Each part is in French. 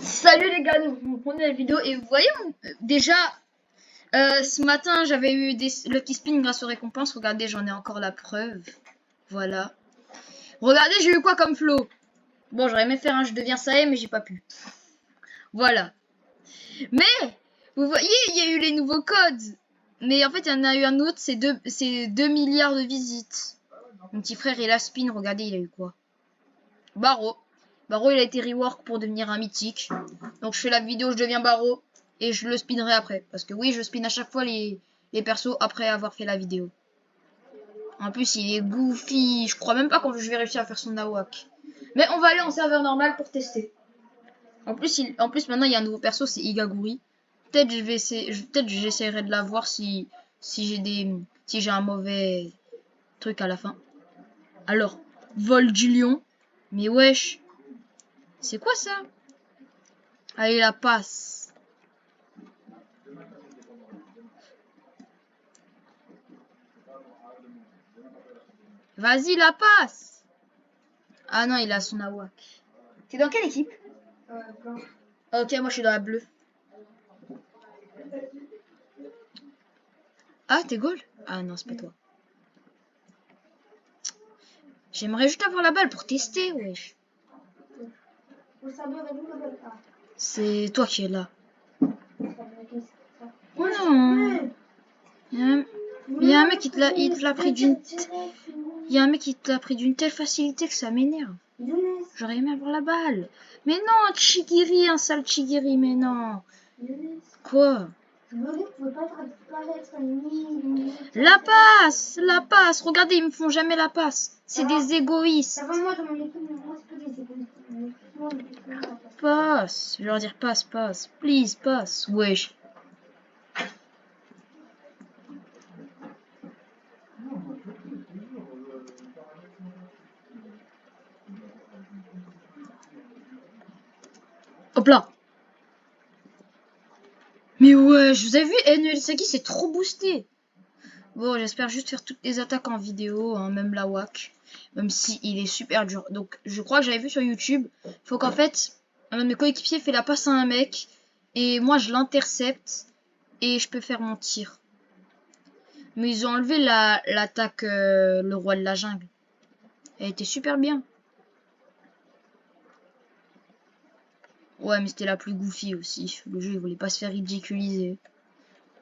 Salut les gars, donc mon première vidéo et vous voyez déjà ce matin j'avais eu des lucky spin grâce aux récompenses. Regardez, j'en ai encore la preuve. Voilà. Regardez, j'ai eu quoi comme flow. Bon, j'aurais aimé faire un je deviens ça mais j'ai pas pu. Voilà. Mais vous voyez, il y a eu les nouveaux codes. Mais en fait, il y en a eu un autre, c'est 2 milliards de visites. Mon petit frère il a spin, regardez, il a eu quoi? Barreau. Barreau, il a été rework pour devenir un mythique. Donc je fais la vidéo, je deviens Barreau. Et je le spinnerai après. Parce que oui, je spin à chaque fois les persos après avoir fait la vidéo. En plus, il est goofy. Je crois même pas que je vais réussir à faire son nawak. Mais on va aller en serveur normal pour tester. En plus, maintenant, il y a un nouveau perso, c'est Igaguri. Peut-être je vais essayer, peut-être j'essaierai de la voir si j'ai un mauvais truc à la fin. Alors, vol du lion. Mais wesh. C'est quoi ça? Allez, la passe. Vas-y, la passe. Ah non, il a son awak. T'es dans quelle équipe? Ok, moi je suis dans la bleue. Ah, t'es goal? Ah non, c'est pas toi. J'aimerais juste avoir la balle pour tester, wesh. C'est toi qui es là. Oh non. Il y a un mec qui te l'a pris d'une... Il y a un mec qui te l'a pris d'une telle facilité que ça m'énerve. J'aurais aimé avoir la balle. Mais non, Chigiri, un sale Chigiri, mais non. Quoi? La passe, la passe. Regardez, ils me font jamais la passe. C'est des égoïstes. Passe. Je vais leur dire passe, passe. Please, passe. Wesh. Hop là. Mais ouais, je vous ai vu, Noël Saki c'est trop boosté. Bon, j'espère juste faire toutes les attaques en vidéo, hein, même la WAC. Même si il est super dur. Donc, je crois que j'avais vu sur YouTube. Faut qu'en fait, un de mes coéquipiers fait la passe à un mec. Et moi, je l'intercepte. Et je peux faire mon tir. Mais ils ont enlevé l'attaque le roi de la jungle. Elle était super bien. Ouais, mais c'était la plus goofy aussi. Le jeu, il voulait pas se faire ridiculiser.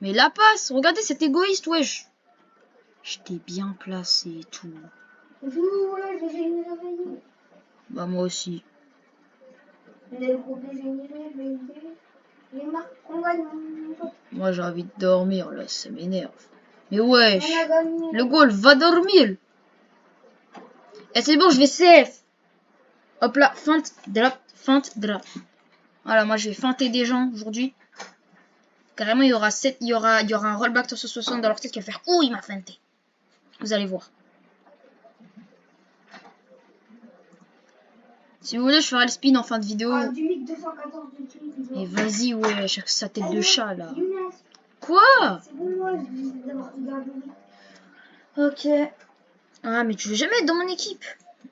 Mais la passe, regardez, cet égoïste, wesh. J'étais bien placé et tout. Bah moi aussi. Moi j'ai envie de dormir là, ça m'énerve. Mais wesh, le goal va dormir. Et c'est bon, je vais CF. Hop là, feinte, drop, feinte, drop. Voilà, moi je vais feinter des gens aujourd'hui. Carrément, il y aura un rollback 360 dans leur tête qui va faire ouh, il m'a feinté. Vous allez voir. Si vous voulez, je ferai le spin en fin de vidéo. Et vas-y, ouais, sa tête de chat là. Quoi? Ok. Ah, mais tu veux jamais être dans mon équipe?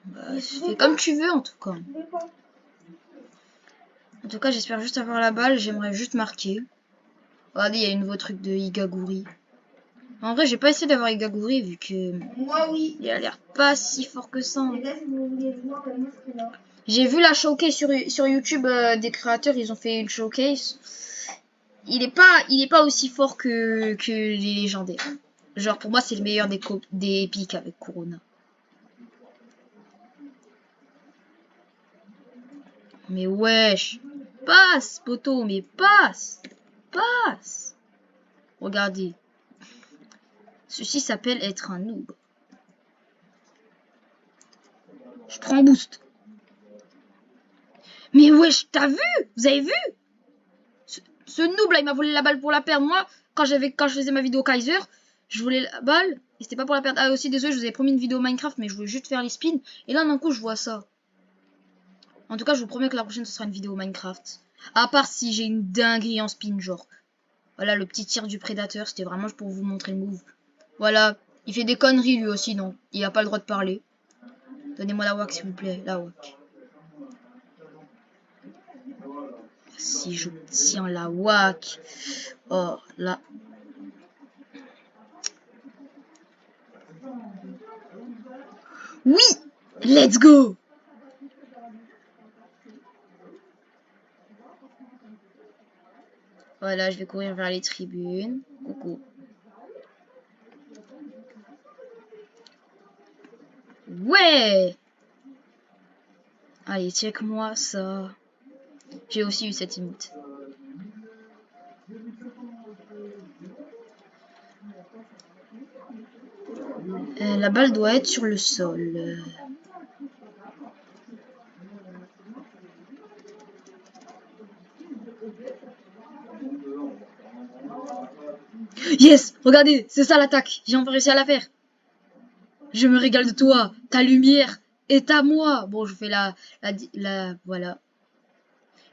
Bah, fais comme tu veux en tout cas. En tout cas, j'espère juste avoir la balle. J'aimerais juste marquer. Regardez, il y a un nouveau truc de Igaguri. En vrai, j'ai pas essayé d'avoir Igaguri vu que moi oui. Il a l'air pas si fort que ça. J'ai vu la showcase sur YouTube des créateurs, ils ont fait une showcase. Il est pas aussi fort que les légendaires. Genre pour moi c'est le meilleur des épiques avec Corona. Mais wesh, passe poto, mais passe, passe. Regardez, ceci s'appelle être un noob. Je prends boost. Mais wesh, t'as vu? Vous avez vu? Ce noob là, il m'a volé la balle pour la perdre. Moi, quand je faisais ma vidéo Kaiser, je voulais la balle et c'était pas pour la perdre. Ah aussi, désolé, je vous avais promis une vidéo Minecraft, mais je voulais juste faire les spins. Et là, d'un coup, je vois ça. En tout cas, je vous promets que la prochaine, ce sera une vidéo Minecraft. À part si j'ai une dinguerie en spin, genre. Voilà, le petit tir du prédateur, c'était vraiment pour vous montrer le move. Voilà, il fait des conneries lui aussi, non. Il a pas le droit de parler. Donnez-moi la WAC, s'il vous plaît, la WAC. Si j'obtiens la WAC. Oh là. Oui! Let's go! Voilà, je vais courir vers les tribunes. Coucou. Ouais! Allez, check-moi ça. J'ai aussi eu cette emote. La balle doit être sur le sol. Yes! Regardez, c'est ça l'attaque. J'ai enfin réussi à la faire. Je me régale de toi. Ta lumière est à moi. Bon, je fais voilà.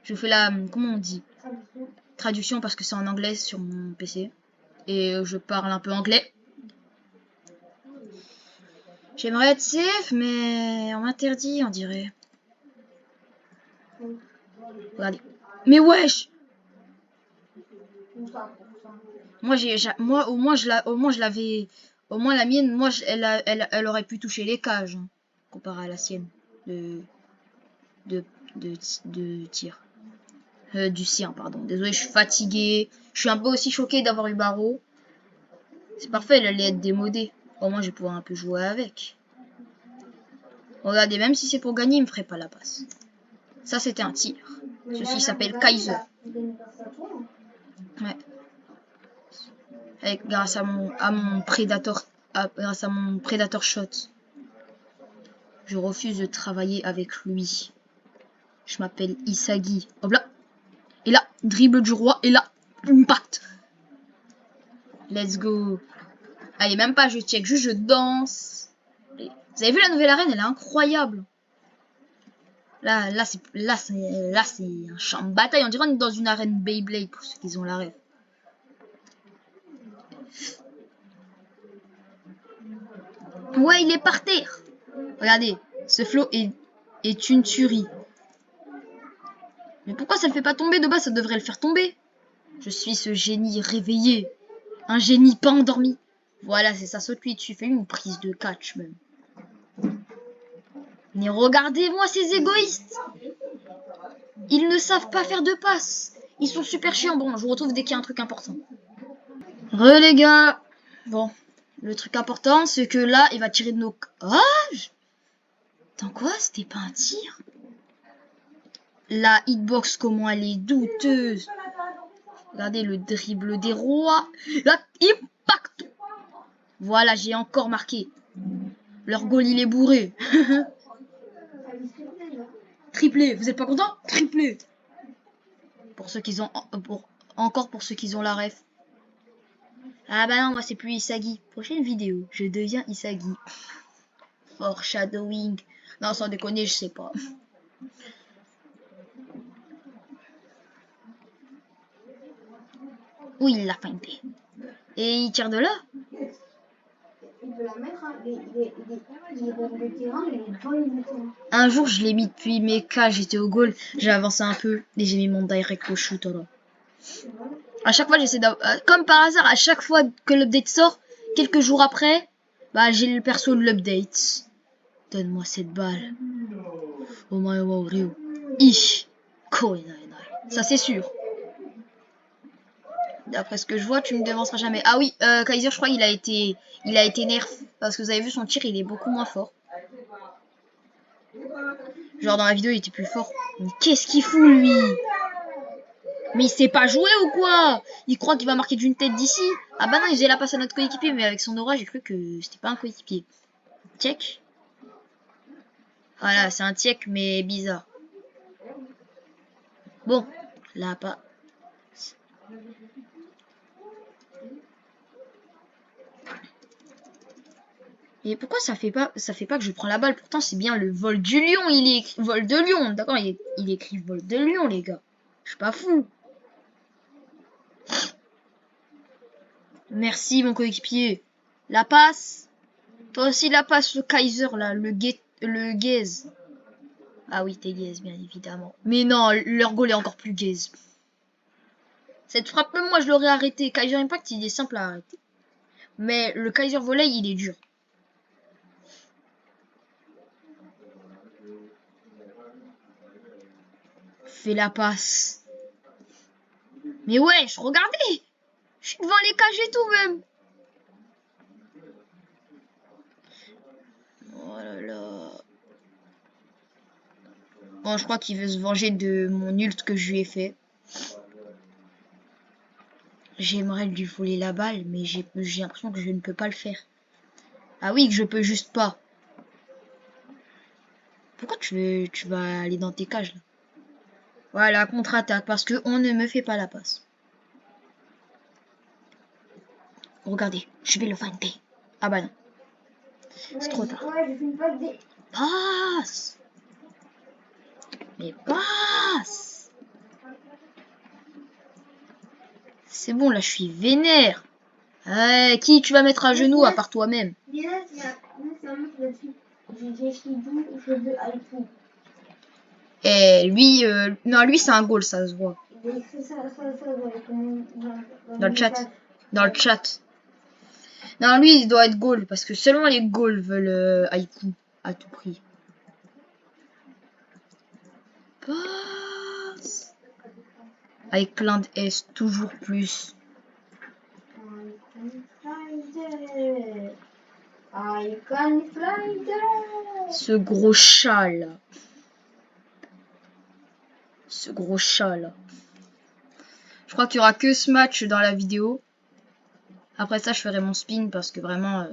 Je fais comment on dit? Traduction parce que c'est en anglais sur mon PC. Et je parle un peu anglais. J'aimerais être safe, mais on m'interdit, on dirait. Regardez. Mais wesh! Moi, au moins, au moins, la mienne, moi, elle aurait pu toucher les cages, hein, comparé à la sienne. De tir. Du sien, pardon. Désolé, je suis fatiguée. Je suis un peu aussi choquée d'avoir eu Barreau. C'est parfait, elle allait être démodée. Au moins, je vais pouvoir un peu jouer avec. Regardez, même si c'est pour gagner, il me ferait pas la passe. Ça, c'était un tir. Ceci s'appelle Kaiser. Ouais. Grâce à mon Predator, grâce à mon Predator Shot. Je refuse de travailler avec lui. Je m'appelle Isagi. Hop là. Et là, dribble du roi. Et là, impact. Let's go. Allez, même pas je check, juste je danse. Vous avez vu la nouvelle arène, elle est incroyable. Là c'est un champ de bataille. On dirait qu'on est dans une arène Beyblade pour ceux qui ont la rêve. Ouais, il est par terre. Regardez, ce flow est une tuerie. Mais pourquoi ça le fait pas tomber? De base, ça devrait le faire tomber. Je suis ce génie réveillé. Un génie pas endormi. Voilà, c'est ça, saute lui dessus. Fais une prise de catch même. Mais regardez-moi ces égoïstes. Ils ne savent pas faire de passe. Ils sont super chiants. Bon, je vous retrouve dès qu'il y a un truc important. Les gars. Bon, le truc important, c'est que là, il va tirer de nos cages. Attends quoi? C'était pas un tir? La hitbox, comment elle est douteuse. Regardez le dribble des rois. La impact. Voilà, j'ai encore marqué. Leur goal, il est bourré. Triplé. Vous êtes pas content? Triplé. Pour ceux qui ont... encore pour ceux qui ont la ref. Ah bah non, moi c'est plus Isagi. Prochaine vidéo, je deviens Isagi. Foreshadowing. Non, sans déconner, je sais pas. Oui, il l'a feinté. Et il tire de là. Un jour, je l'ai mis depuis mes cas, j'étais au goal, j'ai avancé un peu et j'ai mis mon direct au shoot. Alors. À chaque fois, j'essaie d'avoir... Comme par hasard, à chaque fois que l'update sort, quelques jours après, bah j'ai le perso de l'update. Donne-moi cette balle. Oh my wow, Ryu. Ça c'est sûr. D'après ce que je vois, tu ne devanceras jamais. Ah oui, Kaiser, je crois il a été nerf. Parce que vous avez vu son tir, il est beaucoup moins fort. Genre dans la vidéo, il était plus fort. Mais qu'est-ce qu'il fout lui? Mais il sait pas jouer ou quoi? Il croit qu'il va marquer d'une tête d'ici? Ah bah non, il faisait la passe à notre coéquipier, mais avec son aura, j'ai cru que c'était pas un coéquipier. Check. Voilà, c'est un check, mais bizarre. Bon, là pas. Et pourquoi ça fait pas que je prends la balle? Pourtant c'est bien le vol du lion, il est écrit vol de lion, d'accord, il écrit vol de lion les gars. Je suis pas fou. Merci mon coéquipier. La passe. Toi aussi la passe, le Kaiser là, le gaze. Ah oui, t'es gaze, bien évidemment. Mais non, leur goal est encore plus gaze. Cette frappe, même moi, je l'aurais arrêté. Kaiser Impact, il est simple à arrêter. Mais le Kaiser Volley, il est dur. Fais la passe. Mais wesh, regardez. Je suis devant les cages et tout, même. Oh là là. Bon, je crois qu'il veut se venger de mon ult que je lui ai fait. J'aimerais lui voler la balle, mais j'ai l'impression que je ne peux pas le faire. Ah oui, que je peux juste pas. Pourquoi tu vas aller dans tes cages là? Voilà, contre-attaque, parce que on ne me fait pas la passe. Regardez, je vais le feinter. Ah bah non. C'est trop tard. Passe! Mais passe! C'est bon, là, je suis vénère. Qui tu vas mettre à genoux à part toi-même? Et lui, non, lui, c'est un goal, ça se voit. Dans le chat. Dans le chat. Non, lui, il doit être goal, parce que seulement les goals veulent Haïku à tout prix. Passe! Avec plein de S, toujours plus. Ce gros chat là. Ce gros chat là. Je crois qu'il y aura que ce match dans la vidéo. Après ça, je ferai mon spin parce que vraiment,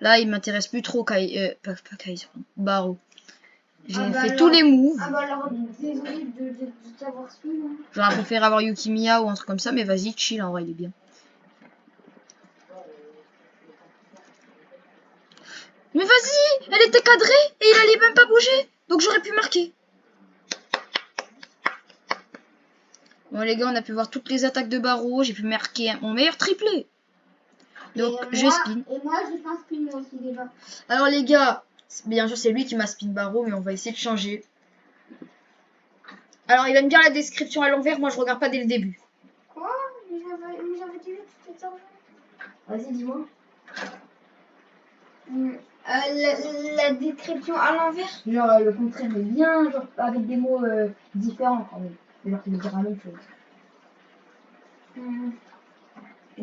là, il m'intéresse plus trop pas Kaiser, Barreau. J'ai fait tous les moves. Ah bah alors, désolé de t'avoir spin. J'aurais préféré avoir Yukimiya ou un truc comme ça, mais vas-y, chill, en vrai, il est bien. Mais vas-y, elle était cadrée et il allait même pas bouger. Donc j'aurais pu marquer. Bon les gars, on a pu voir toutes les attaques de Barreau. J'ai pu marquer mon meilleur triplé. Donc je spin. Et moi, j'ai fait un spin aussi déjà. Alors les gars, bien sûr c'est lui qui m'a spin Barreau, mais on va essayer de changer. Alors il aime bien la description à l'envers, moi je regarde pas dès le début. Quoi? Mais j'avais dit que c'était ça. Vas-y, dis-moi. La description à l'envers. Genre le contraire, mais bien, genre avec des mots différents quand même. Genre qui veut dire la même chose.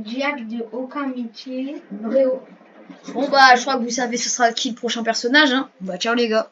Jack de aucun métier. Vrai. Bon bah je crois que vous savez ce sera qui le prochain personnage, hein. Bah ciao les gars.